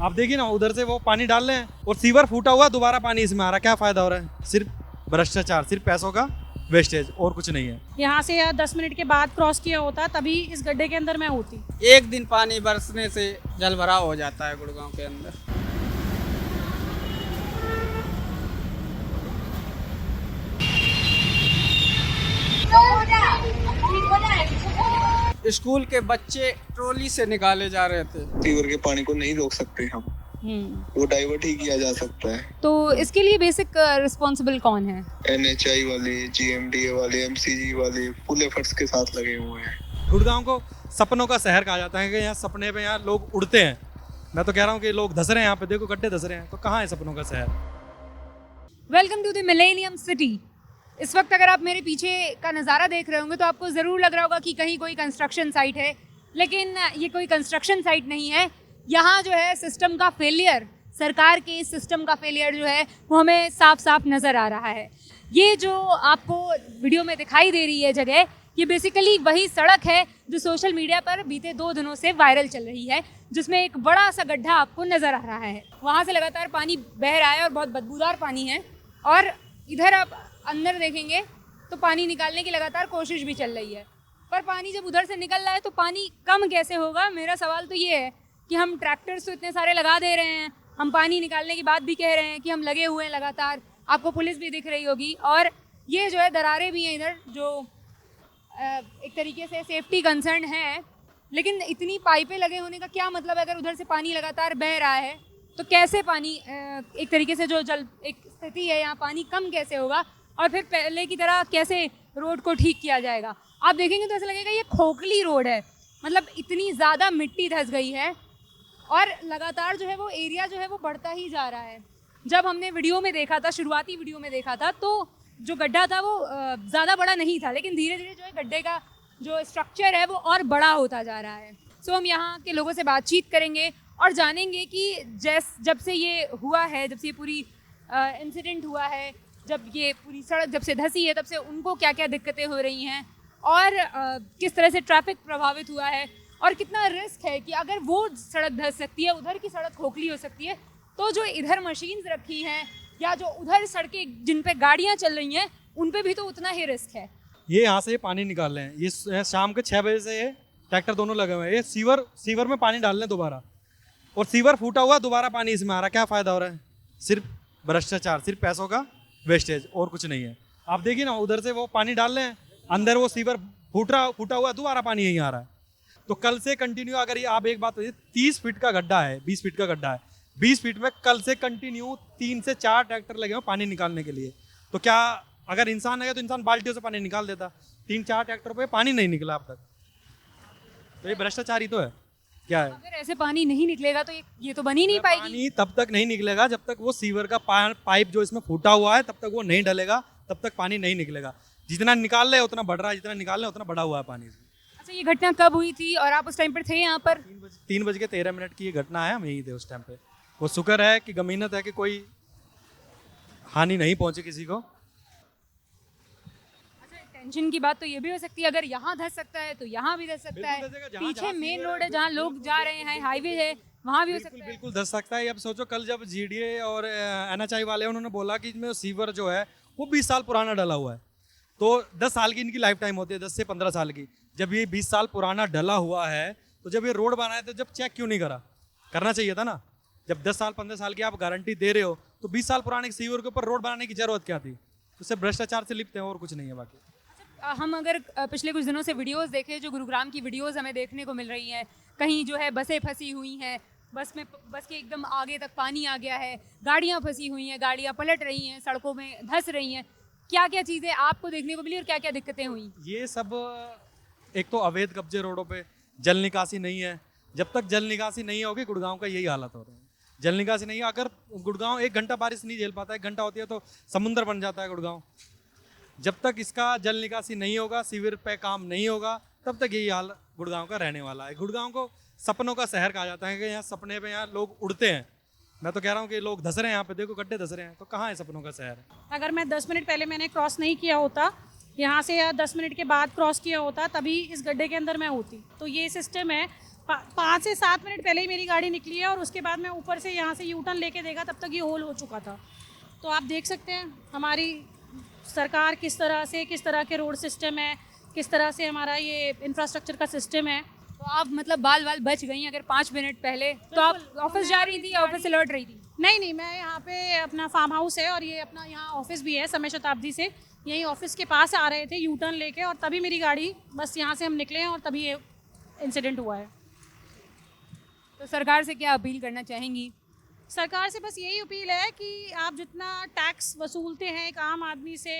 आप देखिए ना, उधर से वो पानी डाल रहे हैं और सीवर फूटा हुआ, दोबारा पानी इसमें आ रहा है। क्या फायदा हो रहा है? सिर्फ भ्रष्टाचार, सिर्फ पैसों का वेस्टेज, और कुछ नहीं है। यहाँ से या 10 मिनट के बाद क्रॉस किया होता तभी इस गड्ढे के अंदर मैं होती। एक दिन पानी बरसने से जल भराव हो जाता है गुड़गांव के अंदर। स्कूल के बच्चे ट्रॉली से निकाले जा रहे थे। सीवर के पानी को नहीं रोक सकते हम, वो डाइवर्ट ही किया जा सकता है। तो इसके लिए बेसिक रिस्पॉन्सिबल कौन है? NHI वाले, GMDA वाले, MCG वाले फुल एफर्ट्स के साथ लगे हुए हैं। गुड़गांव को सपनों का शहर कहा जाता है कि यहाँ सपने पे यहाँ लोग उड़ते हैं। मैं तो कह रहा हूँ कि लोग धस रहे हैं, यहाँ पे देखो गड्ढे धस रहे हैं, तो कहाँ है सपनों का शहर? Welcome to the millennium city. इस वक्त अगर आप मेरे पीछे का नज़ारा देख रहे होंगे तो आपको ज़रूर लग रहा होगा कि कहीं कोई कंस्ट्रक्शन साइट है, लेकिन ये कोई कंस्ट्रक्शन साइट नहीं है। यहाँ जो है सिस्टम का फेलियर, सरकार के इस सिस्टम का फेलियर जो है वो हमें साफ साफ नज़र आ रहा है। ये जो आपको वीडियो में दिखाई दे रही है जगह, ये बेसिकली वही सड़क है जो सोशल मीडिया पर बीते 2 दिनों से वायरल चल रही है, जिसमें एक बड़ा सा गड्ढा आपको नज़र आ रहा है। वहाँ से लगातार पानी बह रहा है और बहुत बदबूदार पानी है, और इधर आप अंदर देखेंगे तो पानी निकालने की लगातार कोशिश भी चल रही है। पर पानी जब उधर से निकल रहा है तो पानी कम कैसे होगा? मेरा सवाल तो ये है कि हम ट्रैक्टर्स तो इतने सारे लगा दे रहे हैं, हम पानी निकालने की बात भी कह रहे हैं कि हम लगे हुए हैं लगातार, आपको पुलिस भी दिख रही होगी, और ये जो है दरारें भी हैं इधर जो एक तरीके से सेफ्टी कंसर्न है। लेकिन इतनी पाइपें लगे होने का क्या मतलब है? अगर उधर से पानी लगातार बह रहा है तो कैसे पानी एक तरीके से जो जल एक स्थिति है यहाँ, पानी कम कैसे होगा और फिर पहले की तरह कैसे रोड को ठीक किया जाएगा? आप देखेंगे तो ऐसा लगेगा ये खोखली रोड है, मतलब इतनी ज़्यादा मिट्टी धंस गई है और लगातार जो है वो एरिया जो है वो बढ़ता ही जा रहा है। जब हमने वीडियो में देखा था, शुरुआती वीडियो में देखा था, तो जो गड्ढा था वो ज़्यादा बड़ा नहीं था, लेकिन धीरे धीरे जो है गड्ढे का जो स्ट्रक्चर है वो और बड़ा होता जा रहा है। सो हम यहाँ के लोगों से बातचीत करेंगे और जानेंगे कि जब से ये हुआ है, जब से ये पूरी इंसिडेंट हुआ है, जब ये पूरी सड़क जब से धंसी है, तब से उनको क्या क्या दिक्कतें हो रही हैं और किस तरह से ट्रैफिक प्रभावित हुआ है, और कितना रिस्क है कि अगर वो सड़क धंस सकती है, उधर की सड़क खोखली हो सकती है, तो जो इधर मशीन्स रखी हैं या जो उधर सड़कें जिन पे गाड़ियाँ चल रही हैं उन पे भी तो उतना ही रिस्क है। ये यहाँ से ये पानी निकाल रहे हैं, ये शाम के 6 बजे से ये ट्रैक्टर दोनों लगे हुए हैं। ये सीवर में पानी डाल रहे हैं दोबारा, और सीवर फूटा हुआ, दोबारा पानी इसमें आ रहा है। क्या फ़ायदा हो रहा है? सिर्फ भ्रष्टाचार, सिर्फ पैसों का वेस्टेज, और कुछ नहीं है। आप देखिए ना, उधर से वो पानी डाल रहे हैं, अंदर वो सीवर फूटा हुआ, दोबारा पानी यहीं आ रहा है। तो कल से कंटिन्यू, अगर ये आप एक बात बताइए, 30 फीट का गड्ढा है, 20 फीट का गड्ढा है, 20 फीट में कल से कंटिन्यू 3 से 4 ट्रैक्टर लगे हुए पानी निकालने के लिए। तो क्या अगर इंसान है तो इंसान बाल्टियों से पानी निकाल देता? 3-4 ट्रैक्टर पे पानी नहीं निकला अब तक। तो ये भ्रष्टाचार ही तो है। क्या है? अगर ऐसे पानी नहीं निकलेगा तो ये तो बन ही नहीं पाएगी। पानी तब तक नहीं निकलेगा जब तक वो सीवर का पाइप जो इसमें फूटा हुआ है, तब तक वो नहीं डलेगा, तब तक पानी नहीं निकलेगा। जितना निकाल रहे उतना बढ़ रहा है, जितना निकाल रहे उतना बढ़ा हुआ है पानी। अच्छा, ये घटना कब हुई थी और आप उस टाइम पर थे यहाँ पर? 3:13 की ये घटना है, हम यहीं थे उस टाइम पे। वो शुक्र है कि गमीनत है कि कोई हानि नहीं पहुंची किसी को। टेंशन की बात तो ये भी हो सकती है, अगर यहाँ धंस सकता है तो यहाँ भी धंस सकता है। पीछे मेन रोड है जहाँ लोग जा रहे हैं, हाईवे है, वहाँ भी हो सकता है। बिल्कुल धंस सकता है। अब सोचो, कल जब GDA और NHI वाले उन्होंने बोला कि इसमें सीवर जो है वो 20 साल पुराना डला हुआ है, तो 10 साल की इनकी लाइफ टाइम होती है, 10 से 15 साल की। जब ये 20 साल पुराना डला हुआ है, तो जब ये रोड बनाया तो जब चेक क्यों नहीं करा? करना चाहिए था ना। जब 10 साल 15 साल की आप गारंटी दे रहे हो, तो 20 साल पुराने सीवर के ऊपर रोड बनाने की जरूरत क्या थी? तो सिर्फ भ्रष्टाचार से लिप्त है, और कुछ नहीं है बाकी। हम अगर पिछले कुछ दिनों से वीडियोस देखें, जो गुरुग्राम की वीडियोस हमें देखने को मिल रही हैं, कहीं जो है बसें फंसी हुई हैं, बस के एकदम आगे तक पानी आ गया है, गाड़ियाँ फंसी हुई हैं, गाड़ियाँ पलट रही हैं, सड़कों में धंस रही हैं। क्या क्या चीज़ें आपको देखने को मिली और क्या क्या दिक्कतें हुई? ये सब, एक तो अवैध कब्जे रोडों पे, जल निकासी नहीं है। जब तक जल निकासी नहीं होगी, गुड़गांव का यही हालत हो रहा है। जल निकासी नहीं है, अगर गुड़गांव 1 घंटा बारिश नहीं झेल पाता, 1 घंटा होती है तो समुंदर बन जाता है गुड़गांव। जब तक इसका जल निकासी नहीं होगा, सीवर पे काम नहीं होगा, तब तक यही हाल गुड़गांव का रहने वाला है। गुड़गांव को सपनों का शहर कहा जाता है कि यहाँ सपने पे यहाँ लोग उड़ते हैं। मैं तो कह रहा हूँ कि लोग धस रहे हैं, यहाँ पे देखो गड्ढे धस रहे हैं, तो कहाँ है सपनों का शहर? अगर मैं 10 मिनट पहले मैंने क्रॉस नहीं किया होता, यहाँ से या 10 मिनट के बाद क्रॉस किया होता, तभी इस गड्ढे के अंदर मैं होती। तो ये सिस्टम है 5 से 7 मिनट पहले ही मेरी गाड़ी निकली है और उसके बाद मैं ऊपर से यहाँ से यू टर्न लेके देखा, तब तक ये होल हो चुका था। तो आप देख सकते हैं हमारी सरकार किस तरह के रोड सिस्टम है, किस तरह से हमारा ये इंफ्रास्ट्रक्चर का सिस्टम है। तो आप मतलब बाल बाल बच गई अगर 5 मिनट पहले, तो आप ऑफिस जा रही थी, ऑफिस से लौट रही थी? नहीं, मैं यहाँ पे अपना फार्म हाउस है और ये अपना यहाँ ऑफिस भी है समय शताब्दी से, यहीं ऑफिस के पास आ रहे थे यू टर्न लेके, और तभी मेरी गाड़ी, बस यहाँ से हम निकले हैं और तभी ये इंसिडेंट हुआ है। तो सरकार से क्या अपील करना चाहेंगी? सरकार से बस यही अपील है कि आप जितना टैक्स वसूलते हैं एक आम आदमी से,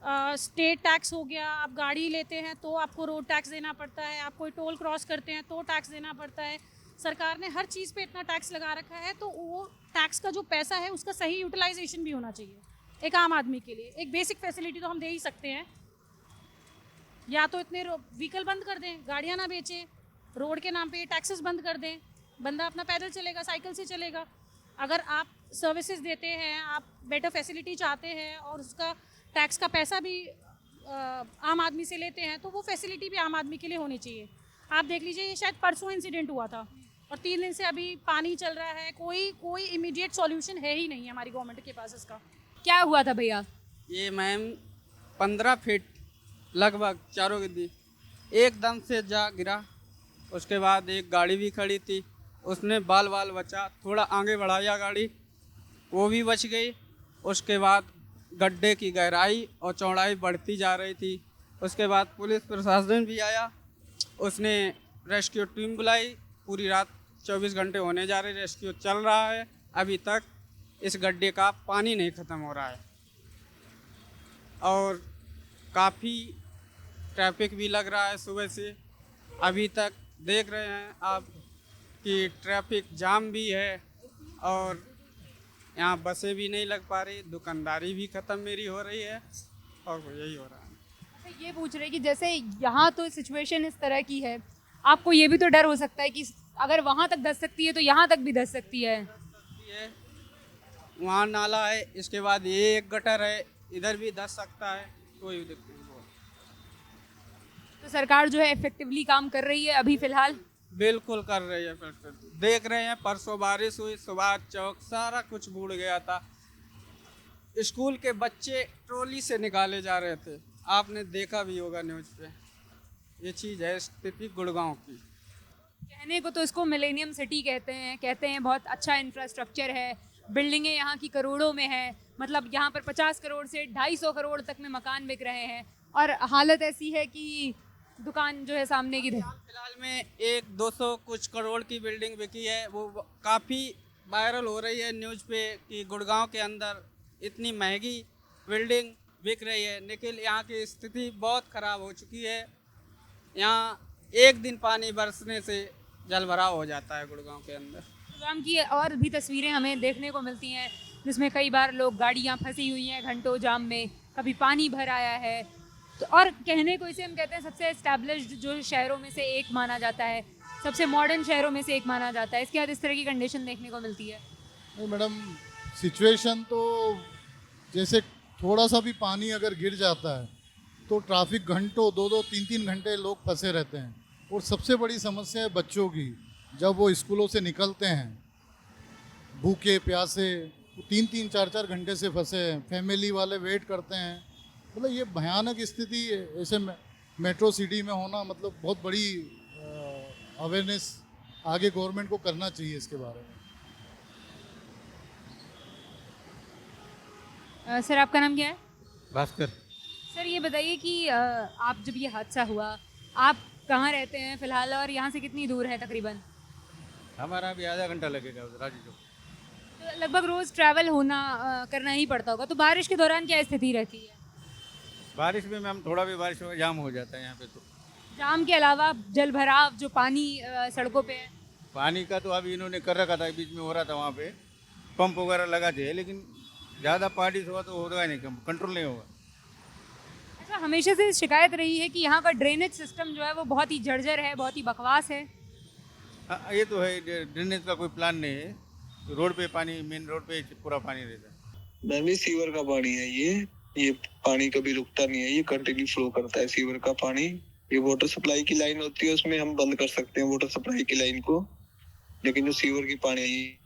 स्टेट टैक्स हो गया, आप गाड़ी लेते हैं तो आपको रोड टैक्स देना पड़ता है, आप कोई टोल क्रॉस करते हैं तो टैक्स देना पड़ता है। सरकार ने हर चीज़ पे इतना टैक्स लगा रखा है, तो वो टैक्स का जो पैसा है उसका सही यूटिलाइजेशन भी होना चाहिए एक आम आदमी के लिए। एक बेसिक फैसिलिटी तो हम दे ही सकते हैं, या तो इतने व्हीकल बंद कर दें, गाड़ियाँ ना बेचें, रोड के नाम पे टैक्सेस बंद कर दें, बंदा अपना पैदल चलेगा, साइकिल से चलेगा। अगर आप सर्विसेज देते हैं, आप बेटर फैसिलिटी चाहते हैं और उसका टैक्स का पैसा भी आम आदमी से लेते हैं, तो वो फैसिलिटी भी आम आदमी के लिए होनी चाहिए। आप देख लीजिए, ये शायद परसों इंसिडेंट हुआ था और 3 दिन से अभी पानी चल रहा है, कोई इमीडिएट सॉल्यूशन है ही नहीं हमारी गवर्नमेंट के पास इसका। क्या हुआ था भैया? ये मैम 15 फीट लगभग चारों गिद्दी एकदम से जा गिरा। उसके बाद एक गाड़ी भी खड़ी थी, उसने बाल बचा, थोड़ा आगे बढ़ाया गाड़ी, वो भी बच गई। उसके बाद गड्ढे की गहराई और चौड़ाई बढ़ती जा रही थी। उसके बाद पुलिस प्रशासन भी आया, उसने रेस्क्यू टीम बुलाई। पूरी रात 24 घंटे होने जा रहे, रेस्क्यू चल रहा है। अभी तक इस गड्ढे का पानी नहीं ख़त्म हो रहा है और काफ़ी ट्रैफिक भी लग रहा है सुबह से। अभी तक देख रहे हैं आप कि ट्रैफिक जाम भी है और यहाँ बसें भी नहीं लग पा रही, दुकानदारी भी ख़त्म मेरी हो रही है और यही हो रहा है। अच्छा, ये पूछ रहे कि जैसे यहाँ तो सिचुएशन इस तरह की है, आपको ये भी तो डर हो सकता है कि अगर वहाँ तक धंस सकती है तो यहाँ तक भी धंस सकती है। वहाँ नाला है, इसके बाद ये एक गटर है, इधर भी धंस सकता है, कोई दिक्कत नहीं। तो सरकार जो है इफेक्टिवली काम कर रही है अभी फिलहाल? बिल्कुल कर रही है। फिर देख रहे हैं, परसों बारिश हुई, सुबह चौक सारा कुछ बूढ़ गया था। स्कूल के बच्चे ट्रॉली से निकाले जा रहे थे, आपने देखा भी होगा न्यूज़ पे। ये चीज़ है स्थिति गुड़गांव की। कहने को तो इसको मिलेनियम सिटी कहते हैं बहुत अच्छा इंफ्रास्ट्रक्चर है, बिल्डिंगें यहाँ की करोड़ों में है, मतलब यहाँ पर 50 करोड़ से 250 करोड़ तक में मकान बिक रहे हैं और हालत ऐसी है कि दुकान जो है सामने की फिलहाल में 100-200 कुछ करोड़ की बिल्डिंग बिकी है। वो काफ़ी वायरल हो रही है न्यूज़ पे कि गुड़गांव के अंदर इतनी महंगी बिल्डिंग बिक रही है, लेकिन यहाँ की स्थिति बहुत ख़राब हो चुकी है। यहाँ एक दिन पानी बरसने से जल भराव हो जाता है गुड़गांव के अंदर। गुड़गांव की और भी तस्वीरें हमें देखने को मिलती हैं जिसमें कई बार लोग गाड़ियाँ फंसी हुई हैं घंटों जाम में, कभी पानी भर आया है। तो और कहने को इसे हम कहते हैं सबसे एस्टैब्लिश्ड जो शहरों में से एक माना जाता है, सबसे मॉडर्न शहरों में से एक माना जाता है। इसके बाद इस तरह की कंडीशन देखने को मिलती है। नहीं मैडम, सिचुएशन तो जैसे थोड़ा सा भी पानी अगर गिर जाता है तो ट्रैफिक घंटों 2-2, 3-3 घंटे लोग फंसे रहते हैं। और सबसे बड़ी समस्या है बच्चों की, जब वो स्कूलों से निकलते हैं भूखे प्यासे, 3-3, 4-4 घंटे से फंसे हैं, फैमिली वाले वेट करते हैं। मतलब ये भयानक स्थिति ऐसे मेट्रो सिटी में होना, मतलब बहुत बड़ी अवेयरनेस आगे गवर्नमेंट को करना चाहिए इसके बारे में। सर आपका नाम क्या है? भास्कर। सर ये बताइए कि आप जब ये हादसा हुआ, आप कहाँ रहते हैं फ़िलहाल और यहाँ से कितनी दूर है तकरीबन? हमारा अभी आधा घंटा लगेगा राजू चौक। तो लगभग रोज़ ट्रैवल करना ही पड़ता होगा। तो बारिश के दौरान क्या स्थिति रहती है? बारिश में मैम थोड़ा भी बारिश में जाम हो जाता है यहाँ पे। तो जाम के अलावा जल भराव जो पानी सड़कों पे है, पानी का तो अभी इन्होंने कर रखा था, बीच में हो रहा था, वहाँ पे पंप वगैरह लगाते हैं, लेकिन ज़्यादा बारिश हुआ तो होगा नहीं, कंट्रोल नहीं होगा। अच्छा, हमेशा से शिकायत रही है कि यहाँ का ड्रेनेज सिस्टम जो है वो बहुत ही जर्जर है, बहुत ही बकवास है। हाँ, ये तो है, ड्रेनेज का कोई प्लान नहीं है, तो रोड पे पानी, मेन रोड पे पूरा पानी रहता है। मैम ये सीवर का पानी है, ये पानी कभी रुकता नहीं है, ये कंटिन्यू फ्लो करता है सीवर का पानी। ये वाटर सप्लाई की लाइन होती है, उसमें हम बंद कर सकते हैं वाटर सप्लाई की लाइन को, लेकिन जो सीवर की पानी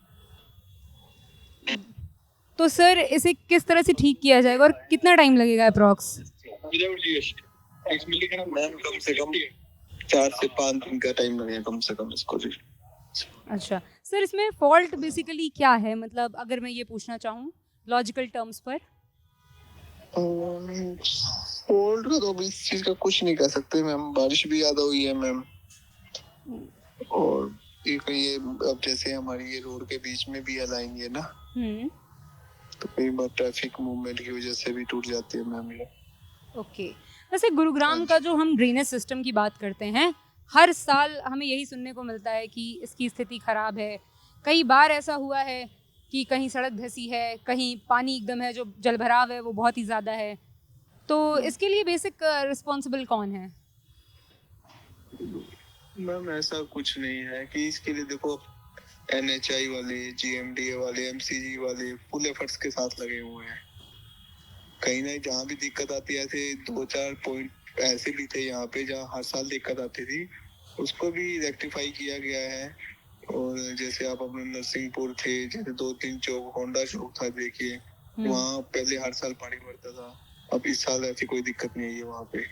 तो सर इसे किस तरह से ठीक किया जाएगा और कितना टाइम लगेगा अप्रॉक्स? मैम कम से कम 4 से 5 दिन का टाइम लगेगा कम से कम इसको भी। अच्छा सर, इसमें फॉल्ट बेसिकली क्या है, मतलब अगर मैं ये पूछना चाहूँ लॉजिकल टर्म्स पर? फॉल्ट का तो अभी इस चीज का कुछ नहीं कह सकते मैम, बारिश भी ज्यादा हुई है मैम, और ये अब जैसे हमारी ये रोड के बीच में भी है लाइन ये ना, तो कई बार ट्रैफिक मूवमेंट की वजह से भी टूट जाती है मैम ये। ओके। वैसे गुरुग्राम का जो हम ड्रेनेज सिस्टम की बात करते हैं, हर साल हमें यही सुनने को मिलता है कि इसकी स्थिति ख़राब है। कई बार ऐसा हुआ है कि कहीं सड़क धंसी है, कहीं पानी एकदम है, जो जलभराव है वो बहुत ही ज़्यादा है। तो इसके लिए बेसिक रिस्पॉन्सिबल कौन है? मैम ऐसा कुछ नहीं है कि इसके लिए देखो NHI वाले, GMDA वाले, MCG वाले फुल एफर्ट्स के साथ लगे हुए हैं। कहीं ना जहाँ भी दिक्कत आती है, ऐसे 2-4 पॉइंट ऐसे भी थे यहाँ पे जहाँ हर साल दिक्कत आती थी, उसको भी रेक्टिफाई किया गया है। और जैसे आप अपने नरसिंहपुर थे, जैसे 2-3 चौक, होंडा चौक था, देखिए वहाँ पहले हर साल पानी भरता था, अब इस साल ऐसी कोई दिक्कत नहीं है वहाँ पे।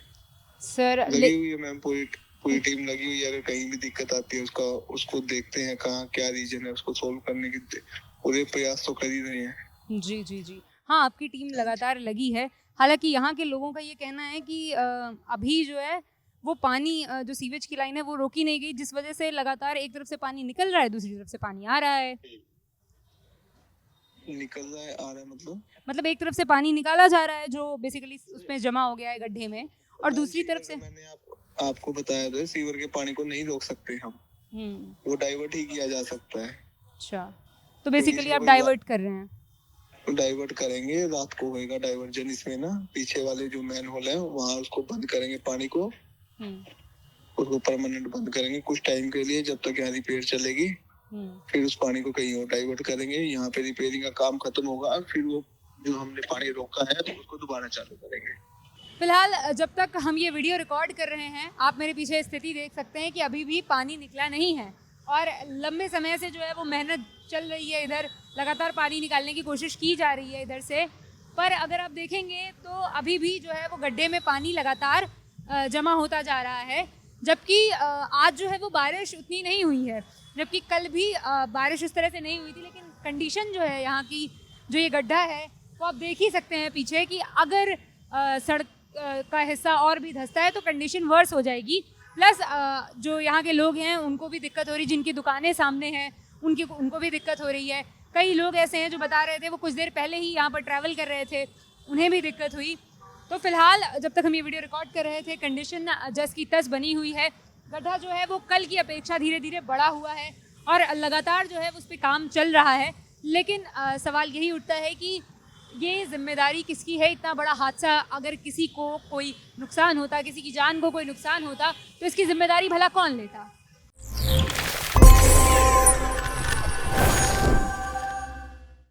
सर लगी हुई है मैम, पूरी टीम लगी हुई है। अगर कहीं भी दिक्कत आती है उसको देखते हैं कहाँ क्या रीजन है, उसको सोल्व करने के पूरे प्रयास तो कर ही रहे हैं। जी जी जी, हाँ आपकी टीम लगातार लगी है। हालांकि यहाँ के लोगों का ये कहना है कि अभी जो है वो पानी जो सीवेज की लाइन है वो रोकी नहीं गई, जिस वजह से लगातार एक तरफ से पानी निकल रहा है, दूसरी तरफ से पानी आ रहा है। निकल रहा है, आ रहा है मतलब एक तरफ से पानी निकाला जा रहा है जो बेसिकली उसमें जमा हो गया है गड्ढे में, और दूसरी तरफ से मैंने आपको बताया था सीवर के पानी को नहीं रोक सकते हम, वो डाइवर्ट ही किया जा सकता है। अच्छा, तो बेसिकली आप डाइवर्ट कर रहे हैं? डाइवर्ट करेंगे, रात को होएगा डाइवर्जन इसमें ना, पीछे वाले जो मैन होल है वहाँ उसको बंद करेंगे पानी को, उसको परमानेंट बंद करेंगे कुछ टाइम के लिए, जब तक यहाँ रिपेयर चलेगी। फिर उस पानी को कहीं और डाइवर्ट करेंगे, यहाँ पे रिपेयरिंग का काम खत्म होगा, फिर वो जो हमने पानी रोका है उसको दोबारा चालू करेंगे। फिलहाल जब तक हम ये वीडियो रिकॉर्ड कर रहे हैं, आप मेरे पीछे स्थिति देख सकते हैं कि अभी भी पानी निकला नहीं है, और लंबे समय से जो है वो मेहनत चल रही है, इधर लगातार पानी निकालने की कोशिश की जा रही है इधर से। पर अगर आप देखेंगे तो अभी भी जो है वो गड्ढे में पानी लगातार जमा होता जा रहा है, जबकि आज जो है वो बारिश उतनी नहीं हुई है, जबकि कल भी बारिश उस तरह से नहीं हुई थी। लेकिन कंडीशन जो है यहाँ की, जो ये गड्ढा है वो आप देख ही सकते हैं पीछे, कि अगर सड़क का हिस्सा और भी धंसता है तो कंडीशन वर्स हो जाएगी। प्लस जो यहाँ के लोग हैं उनको भी दिक्कत हो रही, जिनकी दुकानें सामने हैं उनको भी दिक्कत हो रही है। कई लोग ऐसे हैं जो बता रहे थे वो कुछ देर पहले ही यहाँ पर ट्रैवल कर रहे थे, उन्हें भी दिक्कत हुई। तो फिलहाल जब तक हम ये वीडियो रिकॉर्ड कर रहे थे, कंडीशन जस की तस बनी हुई है। गड्ढा जो है वो कल की अपेक्षा धीरे धीरे बड़ा हुआ है और लगातार जो है उस पर काम चल रहा है। लेकिन सवाल यही उठता है कि ये जिम्मेदारी किसकी है? इतना बड़ा हादसा अगर किसी को कोई नुकसान होता, किसी की जान को कोई नुकसान होता, तो इसकी जिम्मेदारी भला कौन लेता?